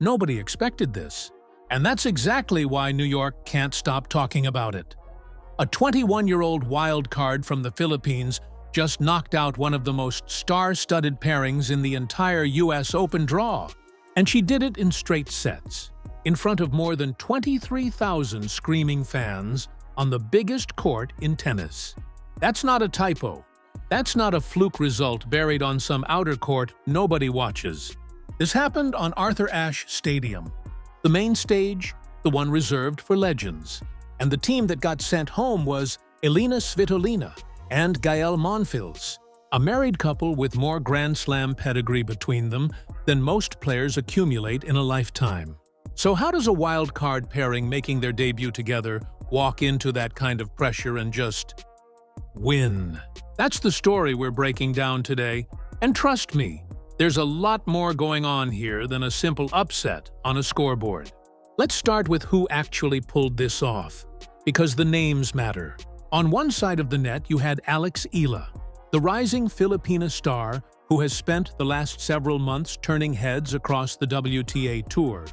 Nobody expected this. And that's exactly why New York can't stop talking about it. A 21-year-old wild card from the Philippines just knocked out one of the most star-studded pairings in the entire US Open draw. And she did it in straight sets, in front of more than 23,000 screaming fans on the biggest court in tennis. That's not a typo. That's not a fluke result buried on some outer court nobody watches. This happened on Arthur Ashe Stadium, the main stage, the one reserved for legends. And the team that got sent home was Elina Svitolina and Gael Monfils, a married couple with more Grand Slam pedigree between them than most players accumulate in a lifetime. So how does a wild card pairing making their debut together walk into that kind of pressure and just win? That's the story we're breaking down today. And trust me, there's a lot more going on here than a simple upset on a scoreboard. Let's start with who actually pulled this off, because the names matter. On one side of the net, you had Alex Eala, the rising Filipino star who has spent the last several months turning heads across the WTA Tour,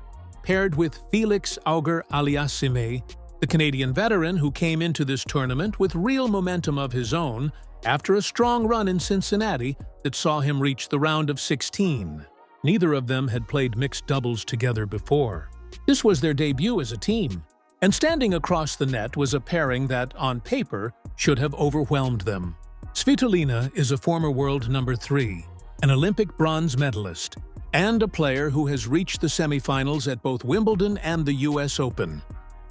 paired with Felix Auger-Aliassime, the Canadian veteran who came into this tournament with real momentum of his own after a strong run in Cincinnati that saw him reach the round of 16. Neither of them had played mixed doubles together before. This was their debut as a team, and standing across the net was a pairing that, on paper, should have overwhelmed them. Svitolina is a former world number 3, an Olympic bronze medalist, and a player who has reached the semifinals at both Wimbledon and the US Open.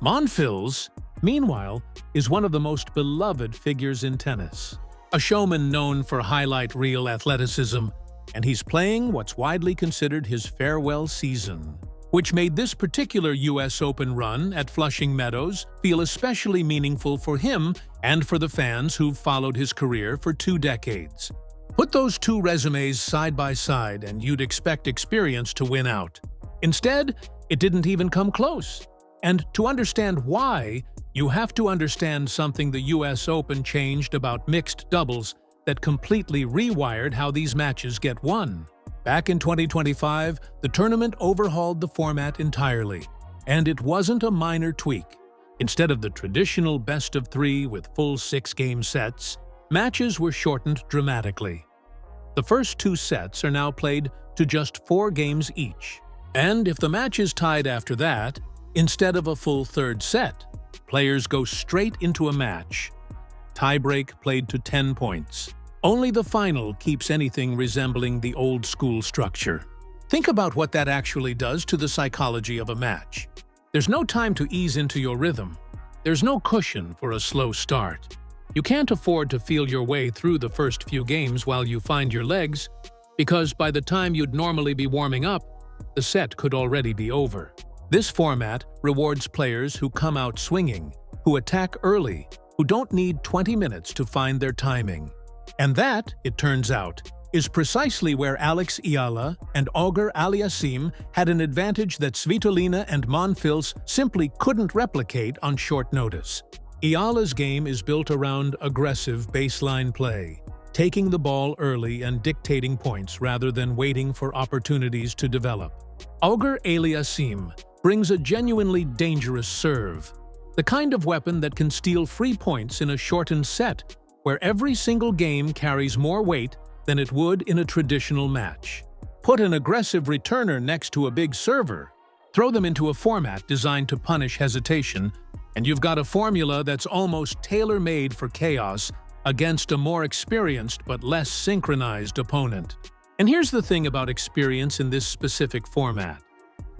Monfils, meanwhile, is one of the most beloved figures in tennis. A showman known for highlight reel athleticism, and he's playing what's widely considered his farewell season, which made this particular US Open run at Flushing Meadows feel especially meaningful for him and for the fans who've followed his career for 2 decades. Put those two resumes side by side and you'd expect experience to win out. Instead, it didn't even come close. And to understand why, you have to understand something the US Open changed about mixed doubles that completely rewired how these matches get won. Back in 2025, the tournament overhauled the format entirely, and it wasn't a minor tweak. Instead of the traditional best-of-3 with full 6-game sets, matches were shortened dramatically. The first 2 sets are now played to just 4 games each. And if the match is tied after that, instead of a full 3rd set, players go straight into a match. Tiebreak played to 10 points. Only the final keeps anything resembling the old-school structure. Think about what that actually does to the psychology of a match. There's no time to ease into your rhythm. There's no cushion for a slow start. You can't afford to feel your way through the first few games while you find your legs, because by the time you'd normally be warming up, the set could already be over. This format rewards players who come out swinging, who attack early, who don't need 20 minutes to find their timing. And that, it turns out, is precisely where Alex Eala and Auger-Aliassime had an advantage that Svitolina and Monfils simply couldn't replicate on short notice. Eala's game is built around aggressive baseline play, taking the ball early and dictating points rather than waiting for opportunities to develop. Auger-Aliassime brings a genuinely dangerous serve, the kind of weapon that can steal free points in a shortened set, where every single game carries more weight than it would in a traditional match. Put an aggressive returner next to a big server, throw them into a format designed to punish hesitation, and you've got a formula that's almost tailor-made for chaos against a more experienced but less synchronized opponent. And here's the thing about experience in this specific format.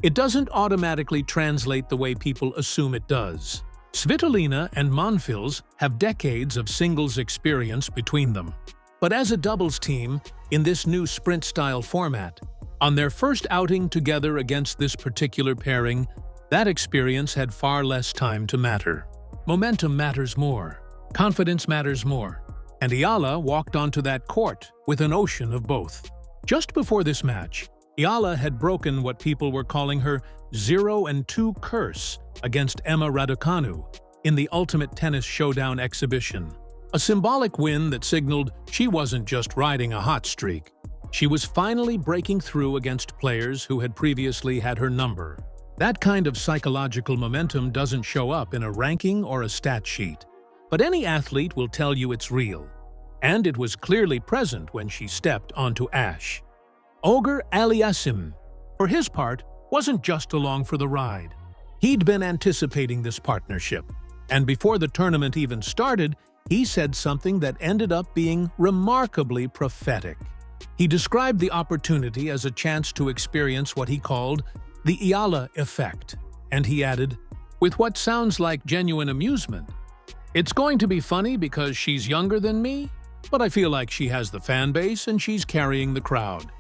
It doesn't automatically translate the way people assume it does. Svitolina and Monfils have decades of singles experience between them. But as a doubles team, in this new sprint-style format, on their first outing together against this particular pairing, that experience had far less time to matter. Momentum matters more. Confidence matters more. And Eala walked onto that court with an ocean of both. Just before this match, Eala had broken what people were calling her 0-2 curse against Emma Raducanu in the Ultimate Tennis Showdown exhibition, a symbolic win that signaled she wasn't just riding a hot streak. She was finally breaking through against players who had previously had her number. That kind of psychological momentum doesn't show up in a ranking or a stat sheet, but any athlete will tell you it's real. And it was clearly present when she stepped onto Ash. Auger-Aliassime, for his part, wasn't just along for the ride. He'd been anticipating this partnership, and before the tournament even started, he said something that ended up being remarkably prophetic. He described the opportunity as a chance to experience what he called the Eala effect, and he added, with what sounds like genuine amusement, "It's going to be funny because she's younger than me, but I feel like she has the fan base and she's carrying the crowd."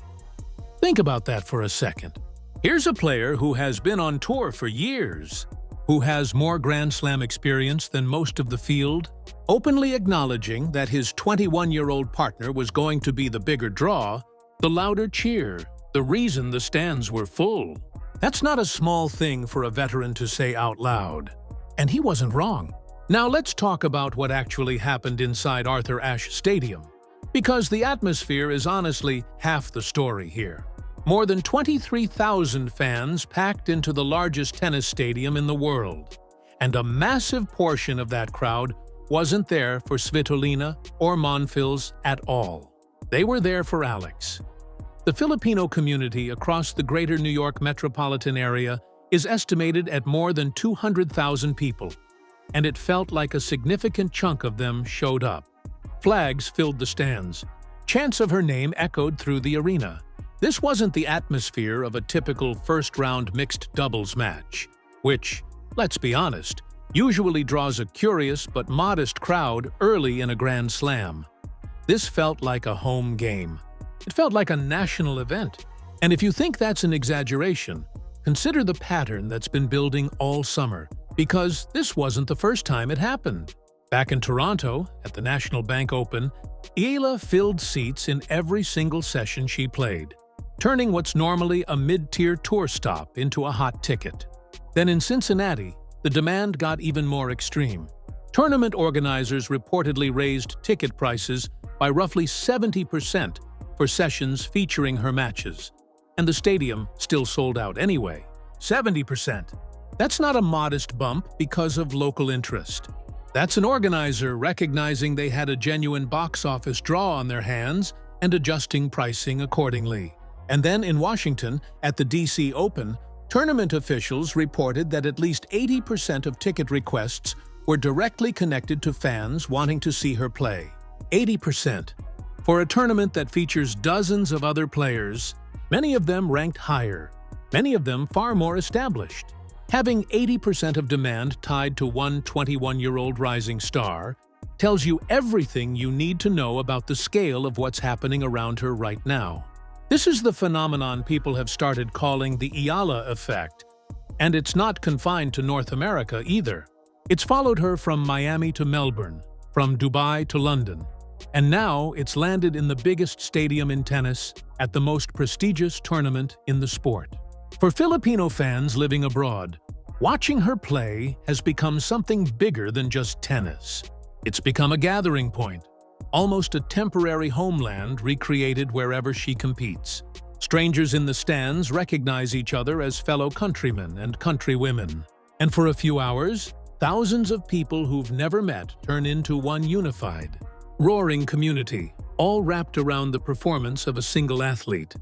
Think about that for a second. Here's a player who has been on tour for years, who has more Grand Slam experience than most of the field, openly acknowledging that his 21-year-old partner was going to be the bigger draw, the louder cheer, the reason the stands were full. That's not a small thing for a veteran to say out loud. And he wasn't wrong. Now let's talk about what actually happened inside Arthur Ashe Stadium, because the atmosphere is honestly half the story here. More than 23,000 fans packed into the largest tennis stadium in the world, and a massive portion of that crowd wasn't there for Svitolina or Monfils at all. They were there for Alex. The Filipino community across the greater New York metropolitan area is estimated at more than 200,000 people, and it felt like a significant chunk of them showed up. Flags filled the stands. Chants of her name echoed through the arena. This wasn't the atmosphere of a typical first-round mixed doubles match, which, let's be honest, usually draws a curious but modest crowd early in a Grand Slam. This felt like a home game. It felt like a national event. And if you think that's an exaggeration, consider the pattern that's been building all summer, because this wasn't the first time it happened. Back in Toronto, at the National Bank Open, Eala filled seats in every single session she played, turning what's normally a mid-tier tour stop into a hot ticket. Then in Cincinnati, the demand got even more extreme. Tournament organizers reportedly raised ticket prices by roughly 70% for sessions featuring her matches, and the stadium still sold out anyway. 70%. That's not a modest bump because of local interest. That's an organizer recognizing they had a genuine box office draw on their hands and adjusting pricing accordingly. And then in Washington, at the DC Open, tournament officials reported that at least 80% of ticket requests were directly connected to fans wanting to see her play. 80%. For a tournament that features dozens of other players, many of them ranked higher, many of them far more established. Having 80% of demand tied to one 21-year-old rising star tells you everything you need to know about the scale of what's happening around her right now. This is the phenomenon people have started calling the Eala effect, and it's not confined to North America either. It's followed her from Miami to Melbourne, from Dubai to London, and now it's landed in the biggest stadium in tennis at the most prestigious tournament in the sport. For Filipino fans living abroad, watching her play has become something bigger than just tennis. It's become a gathering point, almost a temporary homeland recreated wherever she competes. Strangers in the stands recognize each other as fellow countrymen and countrywomen. And for a few hours, thousands of people who've never met turn into one unified, roaring community, all wrapped around the performance of a single athlete.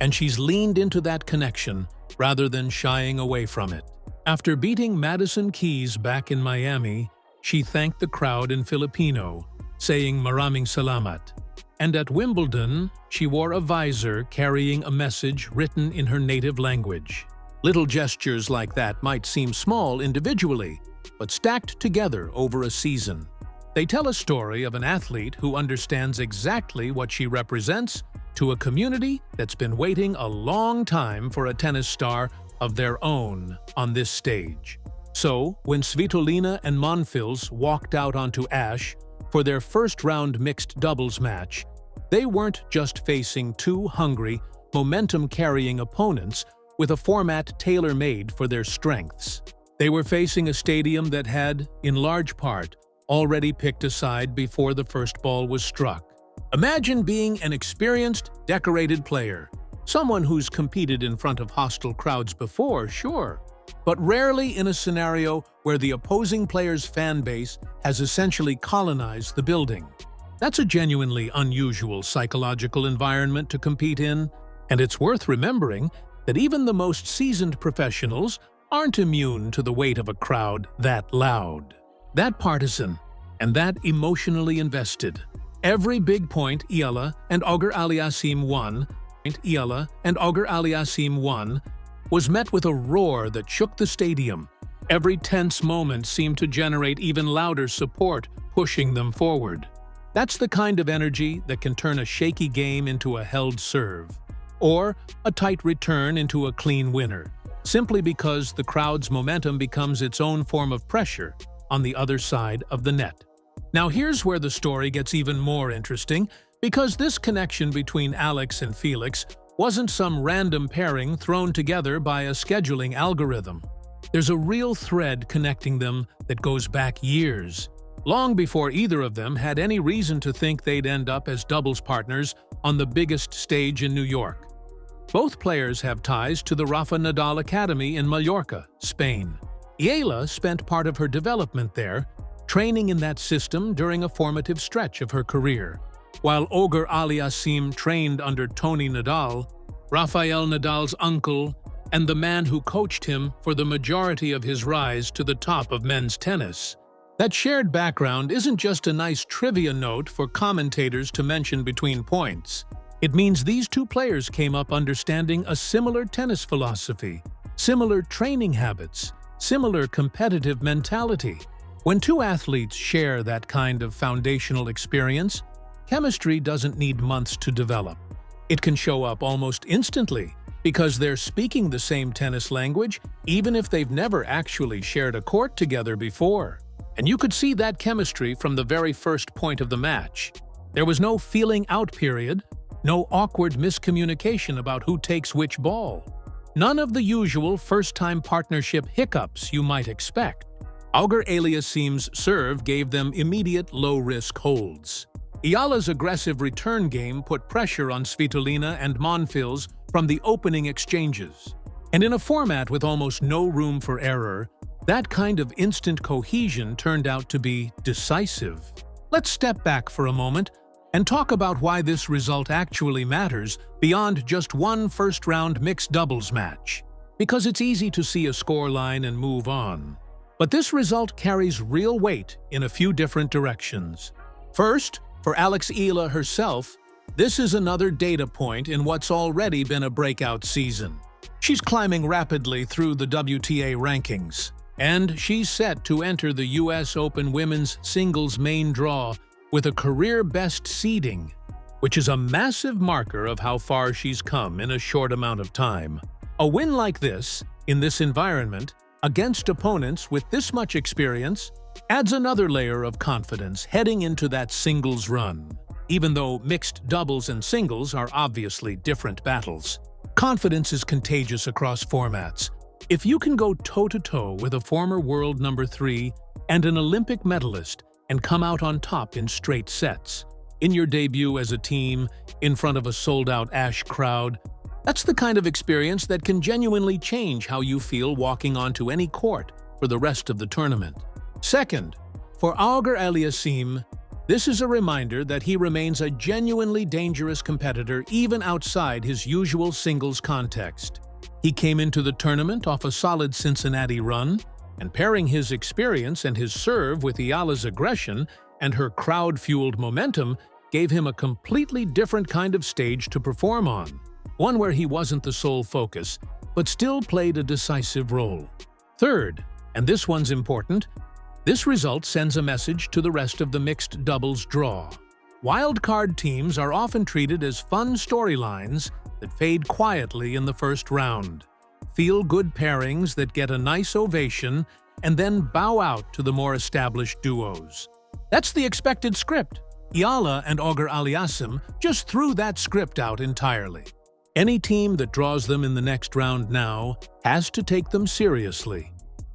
And she's leaned into that connection rather than shying away from it. After beating Madison Keys back in Miami, she thanked the crowd in Filipino, saying "Maraming salamat." And at Wimbledon, she wore a visor carrying a message written in her native language. Little gestures like that might seem small individually, but stacked together over a season, they tell a story of an athlete who understands exactly what she represents to a community that's been waiting a long time for a tennis star of their own on this stage. So, when Svitolina and Monfils walked out onto Ashe for their first-round mixed doubles match, they weren't just facing two hungry, momentum-carrying opponents with a format tailor-made for their strengths. They were facing a stadium that had, in large part, already picked a side before the first ball was struck. Imagine being an experienced, decorated player, someone who's competed in front of hostile crowds before, sure, but rarely in a scenario where the opposing player's fan base has essentially colonized the building. That's a genuinely unusual psychological environment to compete in, and it's worth remembering that even the most seasoned professionals aren't immune to the weight of a crowd that loud, that partisan, and that emotionally invested. Every big point Eala and Auger-Aliassime won was met with a roar that shook the stadium. Every tense moment seemed to generate even louder support, pushing them forward. That's the kind of energy that can turn a shaky game into a held serve, or a tight return into a clean winner, simply because the crowd's momentum becomes its own form of pressure on the other side of the net. Now here's where the story gets even more interesting, because this connection between Alex and Felix wasn't some random pairing thrown together by a scheduling algorithm. There's a real thread connecting them that goes back years, long before either of them had any reason to think they'd end up as doubles partners on the biggest stage in New York. Both players have ties to the Rafa Nadal Academy in Mallorca, Spain. Eala spent part of her development there, training in that system during a formative stretch of her career, while Auger-Aliassime trained under Tony Nadal, Rafael Nadal's uncle, and the man who coached him for the majority of his rise to the top of men's tennis. That shared background isn't just a nice trivia note for commentators to mention between points. It means these two players came up understanding a similar tennis philosophy, similar training habits, similar competitive mentality. When two athletes share that kind of foundational experience, chemistry doesn't need months to develop. It can show up almost instantly because they're speaking the same tennis language even if they've never actually shared a court together before. And you could see that chemistry from the very first point of the match. There was no feeling out period, no awkward miscommunication about who takes which ball. None of the usual first-time partnership hiccups you might expect. Auger-Aliassime's serve gave them immediate low-risk holds. Eala's aggressive return game put pressure on Svitolina and Monfils from the opening exchanges. And in a format with almost no room for error, that kind of instant cohesion turned out to be decisive. Let's step back for a moment and talk about why this result actually matters beyond just one first-round mixed doubles match. Because it's easy to see a scoreline and move on. But this result carries real weight in a few different directions. First, for Alex Eala herself, this is another data point in what's already been a breakout season. She's climbing rapidly through the WTA rankings, and she's set to enter the US Open Women's Singles main draw with a career-best seeding, which is a massive marker of how far she's come in a short amount of time. A win like this, in this environment, against opponents with this much experience, adds another layer of confidence heading into that singles run. Even though mixed doubles and singles are obviously different battles, confidence is contagious across formats. If you can go toe-to-toe with a former world number 3 and an Olympic medalist and come out on top in straight sets, in your debut as a team, in front of a sold-out Ash crowd, that's the kind of experience that can genuinely change how you feel walking onto any court for the rest of the tournament. Second, for Auger-Aliassime, this is a reminder that he remains a genuinely dangerous competitor even outside his usual singles context. He came into the tournament off a solid Cincinnati run, and pairing his experience and his serve with Eala's aggression and her crowd-fueled momentum gave him a completely different kind of stage to perform on. One where he wasn't the sole focus, but still played a decisive role. Third, and this one's important, this result sends a message to the rest of the mixed doubles draw. Wildcard teams are often treated as fun storylines that fade quietly in the first round, feel-good pairings that get a nice ovation, and then bow out to the more established duos. That's the expected script. Eala and Auger-Aliassime just threw that script out entirely. Any team that draws them in the next round now has to take them seriously.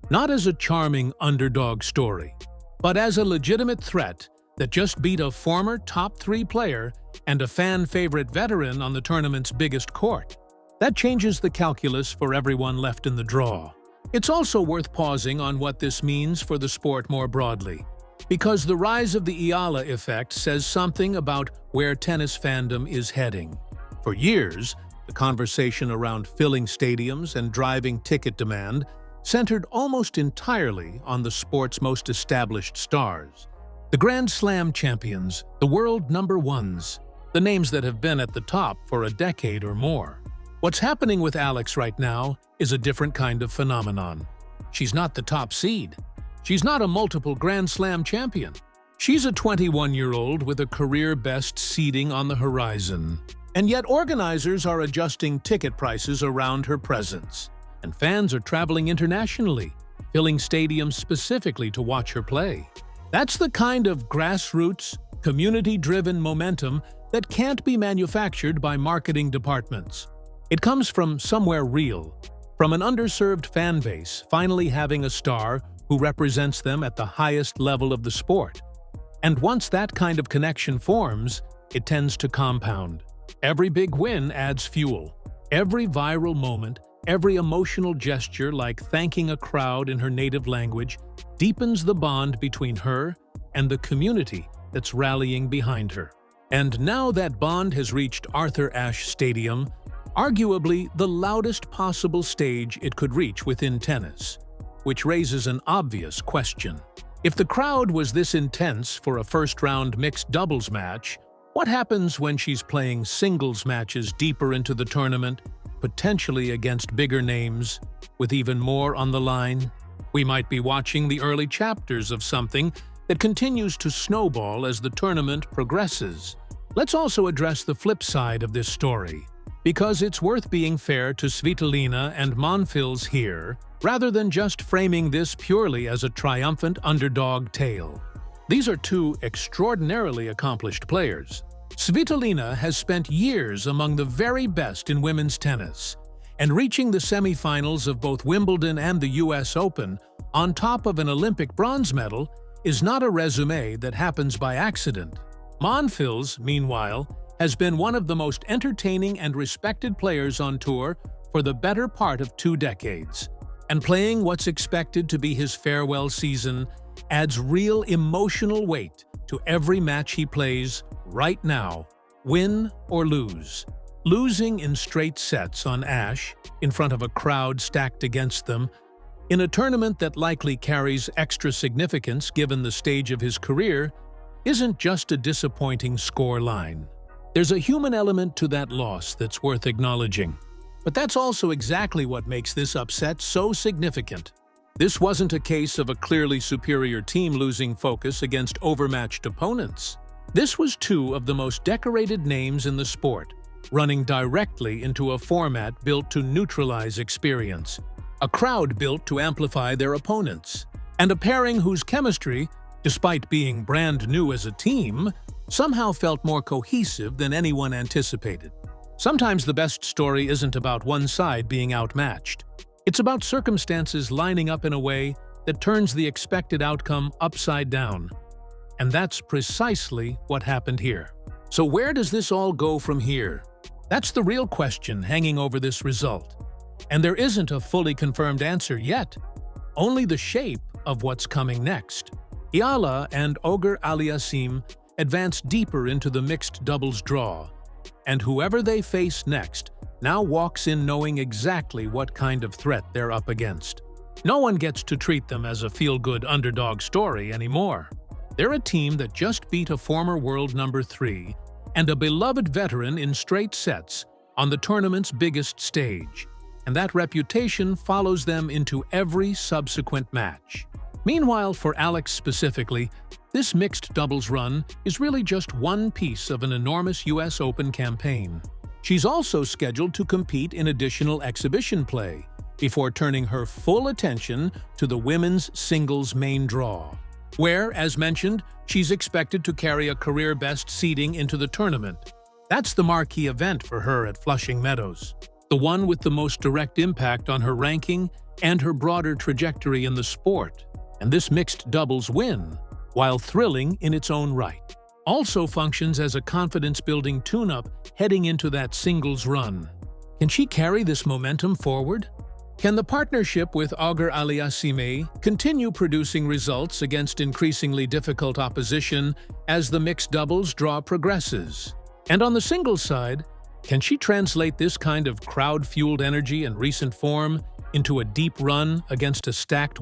Not as a charming underdog story, but as a legitimate threat that just beat a former top-3 player and a fan-favorite veteran on the tournament's biggest court. That changes the calculus for everyone left in the draw. It's also worth pausing on what this means for the sport more broadly, because the rise of the Eala effect says something about where tennis fandom is heading. For years, the conversation around filling stadiums and driving ticket demand centered almost entirely on the sport's most established stars. The Grand Slam champions, the world number ones, the names that have been at the top for a decade or more. What's happening with Alex right now is a different kind of phenomenon. She's not the top seed. She's not a multiple Grand Slam champion. She's a 21-year-old with a career-best seeding on the horizon. And yet organizers are adjusting ticket prices around her presence. And fans are traveling internationally, filling stadiums specifically to watch her play. That's the kind of grassroots, community-driven momentum that can't be manufactured by marketing departments. It comes from somewhere real, from an underserved fan base finally having a star who represents them at the highest level of the sport. And once that kind of connection forms, it tends to compound. Every big win adds fuel. Every viral moment, every emotional gesture like thanking a crowd in her native language deepens the bond between her and the community that's rallying behind her. And now that bond has reached Arthur Ashe Stadium, arguably the loudest possible stage it could reach within tennis, which raises an obvious question. If the crowd was this intense for a first-round mixed doubles match, what happens when she's playing singles matches deeper into the tournament, potentially against bigger names, with even more on the line? We might be watching the early chapters of something that continues to snowball as the tournament progresses. Let's also address the flip side of this story, because it's worth being fair to Svitolina and Monfils here, rather than just framing this purely as a triumphant underdog tale. These are two extraordinarily accomplished players. Svitolina has spent years among the very best in women's tennis, and reaching the semifinals of both Wimbledon and the US Open on top of an Olympic bronze medal is not a resume that happens by accident. Monfils, meanwhile, has been one of the most entertaining and respected players on tour for the better part of 2 decades, and playing what's expected to be his farewell season adds real emotional weight to every match he plays right now, win or lose. Losing in straight sets on Ashe, in front of a crowd stacked against them, in a tournament that likely carries extra significance given the stage of his career, isn't just a disappointing score line. There's a human element to that loss that's worth acknowledging. But that's also exactly what makes this upset so significant. This wasn't a case of a clearly superior team losing focus against overmatched opponents. This was 2 of the most decorated names in the sport, running directly into a format built to neutralize experience, a crowd built to amplify their opponents, and a pairing whose chemistry, despite being brand new as a team, somehow felt more cohesive than anyone anticipated. Sometimes the best story isn't about one side being outmatched. It's about circumstances lining up in a way that turns the expected outcome upside down. And that's precisely what happened here. So where does this all go from here? That's the real question hanging over this result. And there isn't a fully confirmed answer yet, only the shape of what's coming next. Eala and Auger-Aliassime advance deeper into the mixed doubles draw, and whoever they face next now walks in knowing exactly what kind of threat they're up against. No one gets to treat them as a feel-good underdog story anymore. They're a team that just beat a former world number 3 and a beloved veteran in straight sets on the tournament's biggest stage, and that reputation follows them into every subsequent match. Meanwhile, for Alex specifically, this mixed doubles run is really just one piece of an enormous US Open campaign. She's also scheduled to compete in additional exhibition play before turning her full attention to the women's singles main draw, where, as mentioned, she's expected to carry a career-best seeding into the tournament. That's the marquee event for her at Flushing Meadows, the one with the most direct impact on her ranking and her broader trajectory in the sport. And this mixed doubles win, while thrilling in its own right. Also functions as a confidence-building tune-up heading into that singles run. Can she carry this momentum forward? Can the partnership with Auger-Aliassime continue producing results against increasingly difficult opposition as the mixed doubles draw progresses? And on the singles side, can she translate this kind of crowd-fueled energy and recent form into a deep run against a stacked